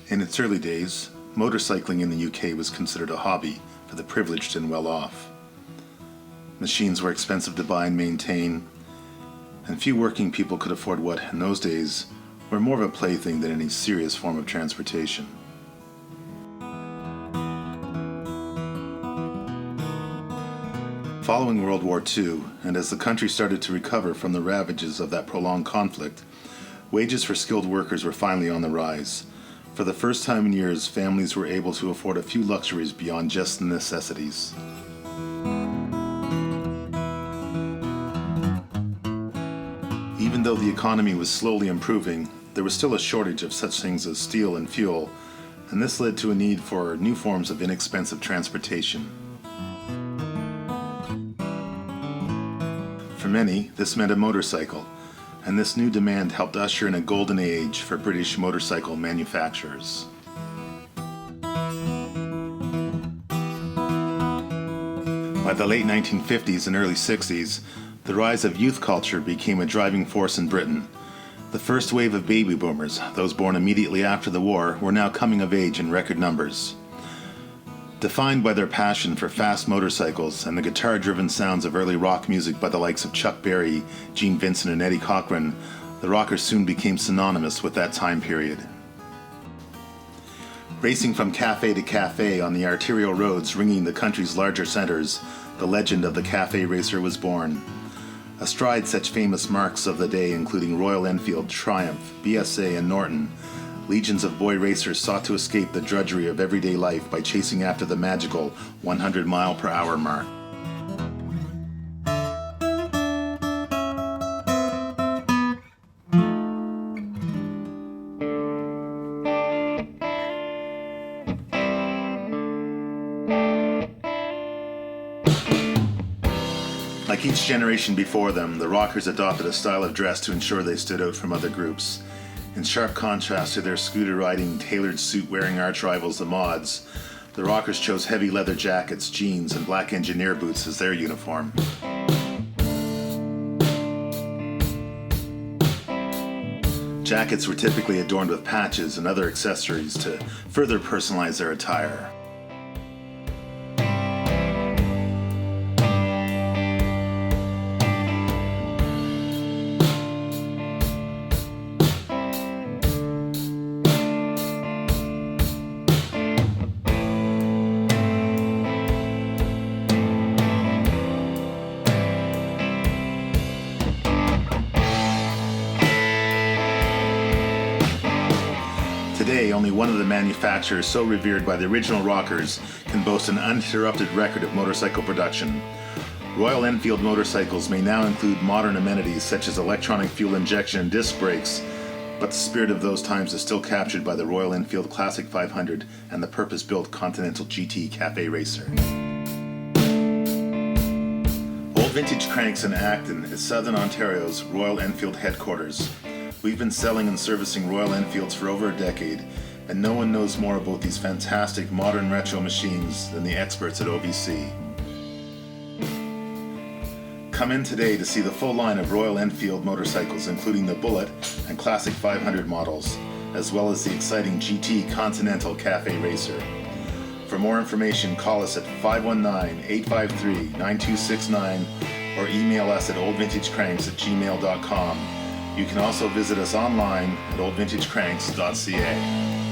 In its early days, motorcycling in the UK was considered a hobby for the privileged and well-off. Machines were expensive to buy and maintain, and few working people could afford what, in those days, were more of a plaything than any serious form of transportation. Following World War II, and as the country started to recover from the ravages of that prolonged conflict, wages for skilled workers were finally on the rise. For the first time in years, families were able to afford a few luxuries beyond just the necessities. Even though the economy was slowly improving, there was still a shortage of such things as steel and fuel, and this led to a need for new forms of inexpensive transportation. For many, this meant a motorcycle, and this new demand helped usher in a golden age for British motorcycle manufacturers. By the late 1950s and early 60s, the rise of youth culture became a driving force in Britain. The first wave of baby boomers, those born immediately after the war, were now coming of age in record numbers. Defined by their passion for fast motorcycles and the guitar-driven sounds of early rock music by the likes of Chuck Berry, Gene Vincent, and Eddie Cochran, the rockers soon became synonymous with that time period. Racing from cafe to cafe on the arterial roads ringing the country's larger centers, the legend of the cafe racer was born. Astride such famous marks of the day including Royal Enfield, Triumph, BSA, and Norton, legions of boy racers sought to escape the drudgery of everyday life by chasing after the magical 100-mile-per-hour mark. Like each generation before them, the rockers adopted a style of dress to ensure they stood out from other groups. In sharp contrast to their scooter-riding, tailored suit-wearing arch-rivals, the Mods, the rockers chose heavy leather jackets, jeans, and black engineer boots as their uniform. Jackets were typically adorned with patches and other accessories to further personalize their attire. Today, only one of the manufacturers so revered by the original rockers can boast an uninterrupted record of motorcycle production. Royal Enfield motorcycles may now include modern amenities such as electronic fuel injection and disc brakes, but the spirit of those times is still captured by the Royal Enfield Classic 500 and the purpose-built Continental GT Cafe Racer. Old Vintage Cranks in Acton is Southern Ontario's Royal Enfield headquarters. We've been selling and servicing Royal Enfields for over a decade, and no one knows more about these fantastic modern retro machines than the experts at OVC. Come in today to see the full line of Royal Enfield motorcycles, including the Bullet and Classic 500 models, as well as the exciting GT Continental Cafe Racer. For more information, call us at 519-853-9269 or email us at oldvintagecranks@gmail.com. You can also visit us online at oldvintagecranks.ca.